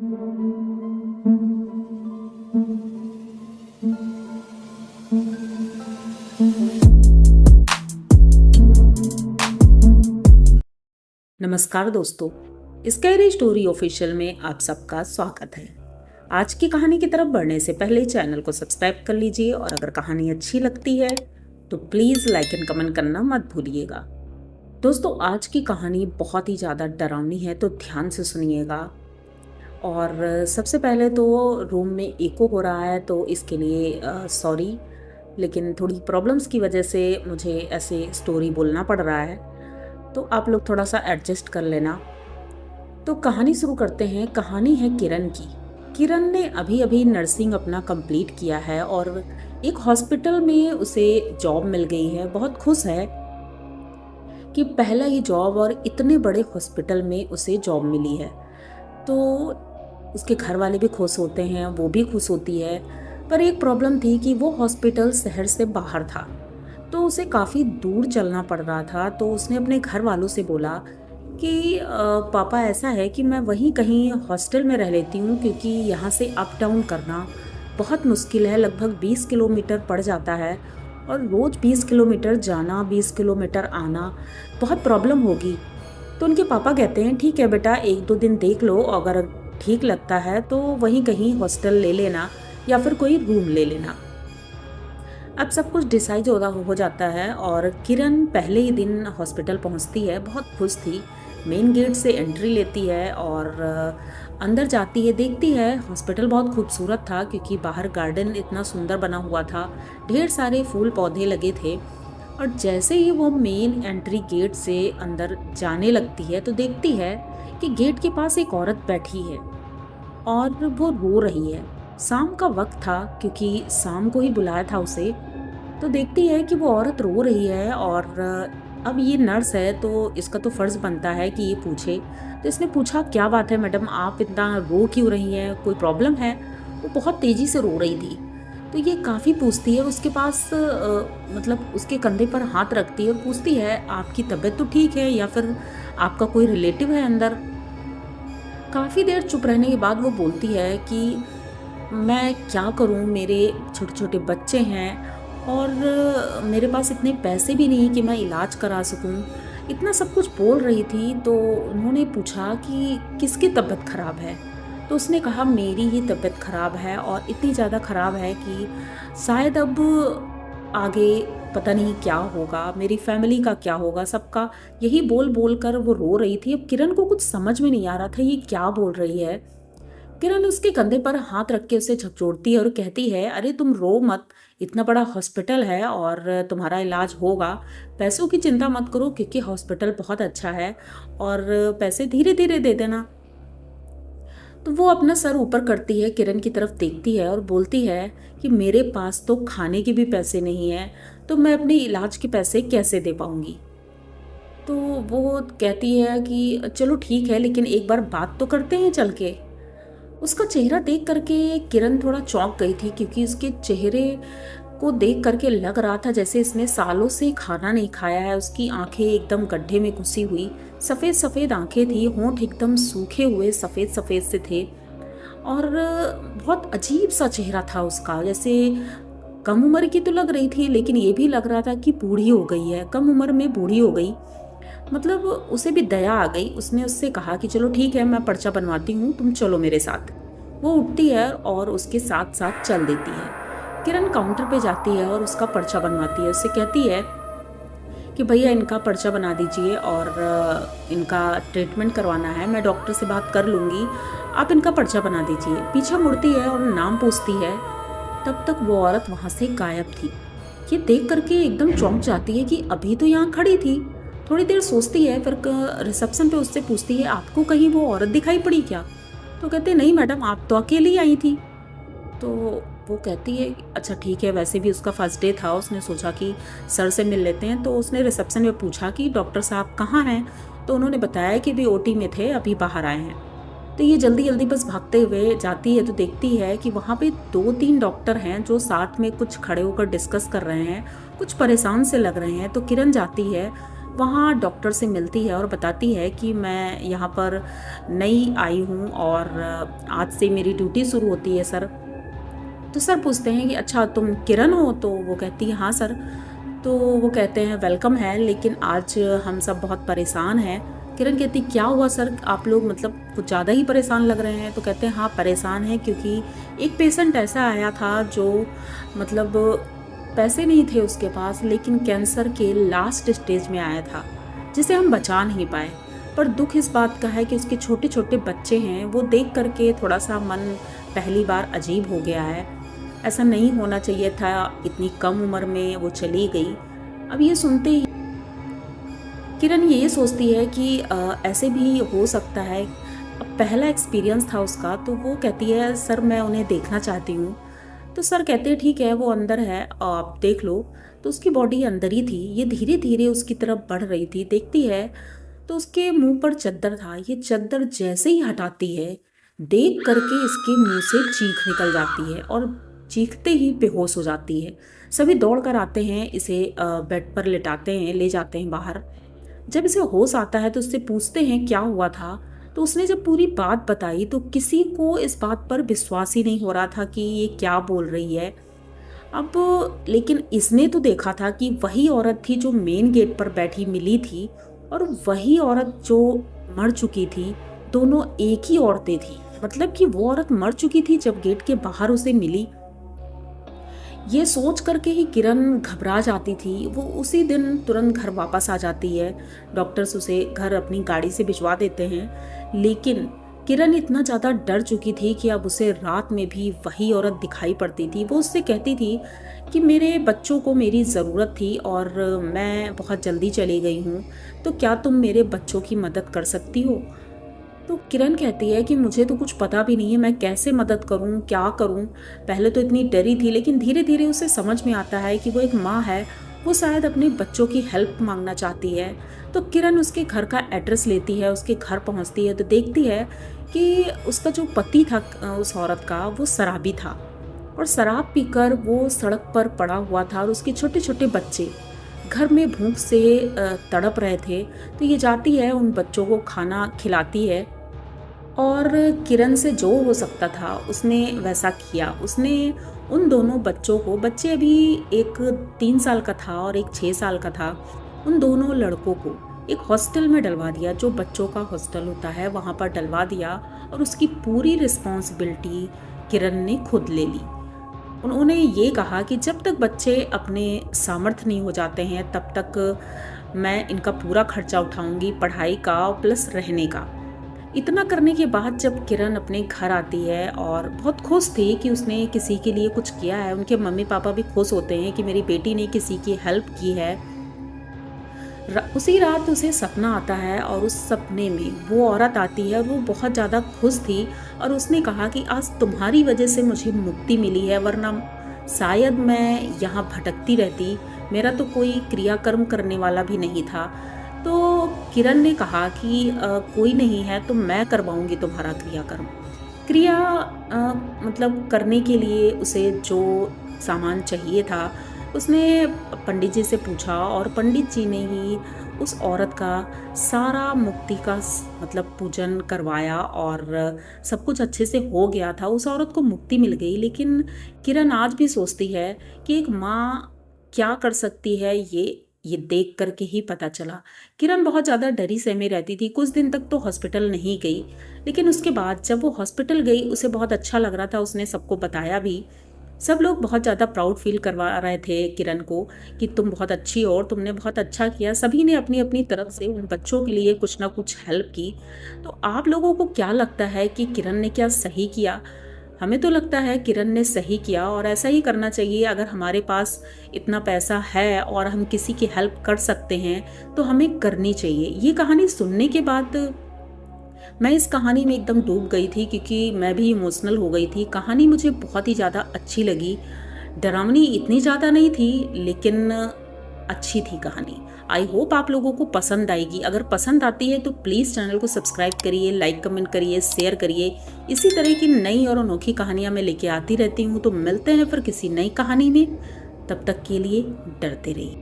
नमस्कार दोस्तों, scary story official में आप सबका स्वागत है। आज की कहानी की तरफ बढ़ने से पहले चैनल को सब्सक्राइब कर लीजिए और अगर कहानी अच्छी लगती है तो प्लीज़ लाइक एंड कमेंट करना मत भूलिएगा। दोस्तों, आज की कहानी बहुत ही ज़्यादा डरावनी है, तो ध्यान से सुनिएगा। और सबसे पहले तो रूम में एको हो रहा है, तो इसके लिए सॉरी, लेकिन थोड़ी प्रॉब्लम्स की वजह से मुझे ऐसे स्टोरी बोलना पड़ रहा है, तो आप लोग थोड़ा सा एडजस्ट कर लेना। तो कहानी शुरू करते हैं। कहानी है किरण की। किरण ने अभी अभी नर्सिंग अपना कंप्लीट किया है और एक हॉस्पिटल में उसे जॉब मिल गई है। बहुत खुश है कि पहला ही जॉब और इतने बड़े हॉस्पिटल में उसे जॉब मिली है। तो उसके घर वाले भी खुश होते हैं, वो भी खुश होती है। पर एक प्रॉब्लम थी कि वो हॉस्पिटल शहर से बाहर था, तो उसे काफ़ी दूर चलना पड़ रहा था। तो उसने अपने घर वालों से बोला कि पापा, ऐसा है कि मैं वहीं कहीं हॉस्टल में रह लेती हूँ, क्योंकि यहाँ से अप डाउन करना बहुत मुश्किल है। लगभग 20 किलोमीटर पड़ जाता है और रोज़ 20 किलोमीटर जाना, 20 किलोमीटर आना, बहुत प्रॉब्लम होगी। तो उनके पापा कहते हैं, ठीक है बेटा, 1-2 दिन देख लो, अगर ठीक लगता है तो वहीं कहीं हॉस्टल ले लेना या फिर कोई रूम ले लेना। अब सब कुछ डिसाइड हो जाता है और किरण पहले ही दिन हॉस्पिटल पहुंचती है। बहुत खुश थी। मेन गेट से एंट्री लेती है और अंदर जाती है। देखती है हॉस्पिटल बहुत खूबसूरत था, क्योंकि बाहर गार्डन इतना सुंदर बना हुआ था, ढेर सारे फूल पौधे लगे थे। और जैसे ही वो मेन एंट्री गेट से अंदर जाने लगती है तो देखती है कि गेट के पास एक औरत बैठी है और वो रो रही है। शाम का वक्त था, क्योंकि शाम को ही बुलाया था उसे। तो देखती है कि वो औरत रो रही है और अब ये नर्स है तो इसका तो फ़र्ज़ बनता है कि ये पूछे। तो इसने पूछा, क्या बात है मैडम, आप इतना रो क्यों रही हैं, कोई प्रॉब्लम है? वो बहुत तेज़ी से रो रही थी। तो ये काफ़ी पूछती है उसके पास, मतलब उसके कंधे पर हाथ रखती है और पूछती है, आपकी तबीयत तो ठीक है या फिर आपका कोई रिलेटिव है अंदर? काफ़ी देर चुप रहने के बाद वो बोलती है कि मैं क्या करूं, मेरे छोटे छोटे बच्चे हैं और मेरे पास इतने पैसे भी नहीं कि मैं इलाज करा सकूं। इतना सब कुछ बोल रही थी। तो उन्होंने पूछा कि किसकी तबीयत ख़राब है? तो उसने कहा, मेरी ही तबीयत ख़राब है और इतनी ज़्यादा ख़राब है कि शायद अब आगे पता नहीं क्या होगा, मेरी फैमिली का क्या होगा, सबका। यही बोल बोल कर वो रो रही थी। अब किरण को कुछ समझ में नहीं आ रहा था ये क्या बोल रही है। किरण उसके कंधे पर हाथ रख के उसे झकझोरती है और कहती है, अरे तुम रो मत, इतना बड़ा हॉस्पिटल है और तुम्हारा इलाज होगा। पैसों की चिंता मत करो, क्योंकि हॉस्पिटल बहुत अच्छा है और पैसे धीरे धीरे दे देना। तो वो अपना सर ऊपर करती है, किरण की तरफ देखती है और बोलती है कि मेरे पास तो खाने के भी पैसे नहीं है, तो मैं अपने इलाज के पैसे कैसे दे पाऊंगी? तो वो कहती है कि चलो ठीक है, लेकिन एक बार बात तो करते हैं चल के। उसका चेहरा देख करके किरण थोड़ा चौंक गई थी, क्योंकि उसके चेहरे को देख करके लग रहा था जैसे इसने सालों से खाना नहीं खाया है। उसकी आंखें एकदम गड्ढे में घुसी हुई सफ़ेद सफ़ेद आंखें थी, होंठ एकदम सूखे हुए सफ़ेद सफ़ेद से थे और बहुत अजीब सा चेहरा था उसका। जैसे कम उम्र की तो लग रही थी, लेकिन ये भी लग रहा था कि बूढ़ी हो गई है, कम उम्र में बूढ़ी हो गई। मतलब उसे भी दया आ गई। उसने उससे कहा कि चलो ठीक है, मैं पर्चा बनवाती हूँ, तुम चलो मेरे साथ। वो उठती है और उसके साथ साथ चल देती है। किरण काउंटर पे जाती है और उसका पर्चा बनवाती है। उससे कहती है कि भैया इनका पर्चा बना दीजिए और इनका ट्रीटमेंट करवाना है, मैं डॉक्टर से बात कर लूँगी, आप इनका पर्चा बना दीजिए। पीछे मुड़ती है और नाम पूछती है। तब तक वो औरत वहाँ से गायब थी। ये देख करके एकदम चौंक जाती है कि अभी तो यहाँ खड़ी थी। थोड़ी देर सोचती है, फिर रिसेप्शन पे उससे पूछती है, आपको कहीं वो औरत दिखाई पड़ी क्या? तो कहते नहीं मैडम, आप तो अकेली आई थी। तो वो कहती है, अच्छा ठीक है, वैसे भी उसका फर्स्ट डे था, उसने सोचा कि सर से मिल लेते हैं। तो उसने रिसेप्शन में पूछा कि डॉक्टर साहब कहाँ हैं? तो उन्होंने बताया कि भी ओटी में थे, अभी बाहर आए हैं। तो ये जल्दी जल्दी बस भागते हुए जाती है तो देखती है कि वहाँ पे 2-3 डॉक्टर हैं जो साथ में कुछ खड़े होकर डिस्कस कर रहे हैं, कुछ परेशान से लग रहे हैं। तो किरण जाती है, वहाँ डॉक्टर से मिलती है और बताती है कि मैं यहाँ पर नई आई हूँ और आज से मेरी ड्यूटी शुरू होती है सर। तो सर पूछते हैं कि अच्छा तुम किरण हो? तो वो कहती है हाँ सर। तो वो कहते हैं वेलकम है, लेकिन आज हम सब बहुत परेशान हैं। किरण कहती क्या हुआ सर, आप लोग मतलब कुछ ज़्यादा ही परेशान लग रहे हैं। तो कहते हैं हाँ परेशान हैं, क्योंकि एक पेशेंट ऐसा आया था जो मतलब पैसे नहीं थे उसके पास, लेकिन कैंसर के लास्ट स्टेज में आया था, जिसे हम बचा नहीं पाए। पर दुख इस बात का है कि उसके छोटे छोटे बच्चे हैं, वो देख करके थोड़ा सा मन पहली बार अजीब हो गया है। ऐसा नहीं होना चाहिए था, इतनी कम उम्र में वो चली गई। अब ये सुनते ही किरण ये सोचती है कि ऐसे भी हो सकता है। अब पहला एक्सपीरियंस था उसका, तो वो कहती है सर मैं उन्हें देखना चाहती हूँ। तो सर कहते हैं ठीक है, वो अंदर है, आप देख लो। तो उसकी बॉडी अंदर ही थी, ये धीरे धीरे उसकी तरफ बढ़ रही थी। देखती है तो उसके मुंह पर चद्दर था। ये चद्दर जैसे ही हटाती है, देख करके इसके मुंह से चीख निकल जाती है और चीखते ही बेहोश हो जाती है। सभी दौड़ कर आते हैं, इसे बेड पर लिटाते हैं, ले जाते हैं बाहर। जब इसे होश आता है तो उससे पूछते हैं क्या हुआ था। तो उसने जब पूरी बात बताई तो किसी को इस बात पर विश्वास ही नहीं हो रहा था कि ये क्या बोल रही है। अब लेकिन इसने तो देखा था कि वही औरत थी जो मेन गेट पर बैठी मिली थी, और वही औरत जो मर चुकी थी। दोनों एक ही औरतें थी, मतलब कि वो औरत मर चुकी थी जब गेट के बाहर उसे मिली। ये सोच करके ही किरण घबरा जाती थी। वो उसी दिन तुरंत घर वापस आ जाती है। डॉक्टर्स उसे घर अपनी गाड़ी से भिजवा देते हैं, लेकिन किरण इतना ज़्यादा डर चुकी थी कि अब उसे रात में भी वही औरत दिखाई पड़ती थी। वो उससे कहती थी कि मेरे बच्चों को मेरी ज़रूरत थी और मैं बहुत जल्दी चली गई हूँ, तो क्या तुम मेरे बच्चों की मदद कर सकती हो? तो किरण कहती है कि मुझे तो कुछ पता भी नहीं है, मैं कैसे मदद करूं, क्या करूं। पहले तो इतनी डरी थी, लेकिन धीरे धीरे उसे समझ में आता है कि वो एक माँ है, वो शायद अपने बच्चों की हेल्प मांगना चाहती है। तो किरण उसके घर का एड्रेस लेती है, उसके घर पहुंचती है तो देखती है कि उसका जो पति था उस औरत का, वो शराबी था और शराब पीकर वो सड़क पर पड़ा हुआ था, और उसके छोटे छोटे बच्चे घर में भूख से तड़प रहे थे। तो ये जाती है, उन बच्चों को खाना खिलाती है और किरण से जो हो सकता था उसने वैसा किया। उसने उन दोनों बच्चों को, बच्चे अभी एक 3 साल का था और एक 6 साल का था, उन दोनों लड़कों को एक हॉस्टल में डलवा दिया, जो बच्चों का हॉस्टल होता है वहाँ पर डलवा दिया, और उसकी पूरी रिस्पॉन्सिबिलिटी किरण ने खुद ले ली। उन्होंने ये कहा कि जब तक बच्चे अपने सामर्थ्य नहीं हो जाते हैं तब तक मैं इनका पूरा खर्चा उठाऊंगी, पढ़ाई का प्लस रहने का। इतना करने के बाद जब किरण अपने घर आती है और बहुत खुश थी कि उसने किसी के लिए कुछ किया है, उनके मम्मी पापा भी खुश होते हैं कि मेरी बेटी ने किसी की हेल्प की है। उसी रात उसे सपना आता है और उस सपने में वो औरत आती है और वो बहुत ज़्यादा खुश थी, और उसने कहा कि आज तुम्हारी वजह से मुझे मुक्ति मिली है, वरना शायद मैं यहाँ भटकती रहती, मेरा तो कोई क्रियाकर्म करने वाला भी नहीं था। तो किरण ने कहा कि कोई नहीं है तो मैं करवाऊंगी तुम्हारा क्रियाकर्म। क्रिया मतलब करने के लिए उसे जो सामान चाहिए था उसने पंडित जी से पूछा, और पंडित जी ने ही उस औरत का सारा मुक्ति का मतलब पूजन करवाया और सब कुछ अच्छे से हो गया था। उस औरत को मुक्ति मिल गई। लेकिन किरण आज भी सोचती है कि एक माँ क्या कर सकती है, ये देख करके ही पता चला। किरण बहुत ज़्यादा डरी सहमी रहती थी। कुछ दिन तक तो हॉस्पिटल नहीं गई, लेकिन उसके बाद जब वो हॉस्पिटल गई उसे बहुत अच्छा लग रहा था, उसने सबको बताया भी। सब लोग बहुत ज़्यादा प्राउड फील करवा रहे थे किरण को कि तुम बहुत अच्छी हो और तुमने बहुत अच्छा किया। सभी ने अपनी अपनी तरफ से उन बच्चों के लिए कुछ ना कुछ हेल्प की। तो आप लोगों को क्या लगता है कि किरण ने क्या सही किया? हमें तो लगता है किरण ने सही किया, और ऐसा ही करना चाहिए। अगर हमारे पास इतना पैसा है और हम किसी की हेल्प कर सकते हैं तो हमें करनी चाहिए। ये कहानी सुनने के बाद मैं इस कहानी में एकदम डूब गई थी, क्योंकि मैं भी इमोशनल हो गई थी। कहानी मुझे बहुत ही ज़्यादा अच्छी लगी। डरावनी इतनी ज़्यादा नहीं थी, लेकिन अच्छी थी कहानी। आई होप आप लोगों को पसंद आएगी। अगर पसंद आती है तो प्लीज़ चैनल को सब्सक्राइब करिए, लाइक कमेंट करिए, शेयर करिए। इसी तरह की नई और अनोखी कहानियाँ मैं लेके आती रहती हूँ। तो मिलते हैं फिर किसी नई कहानी में, तब तक के लिए डरते रहिए।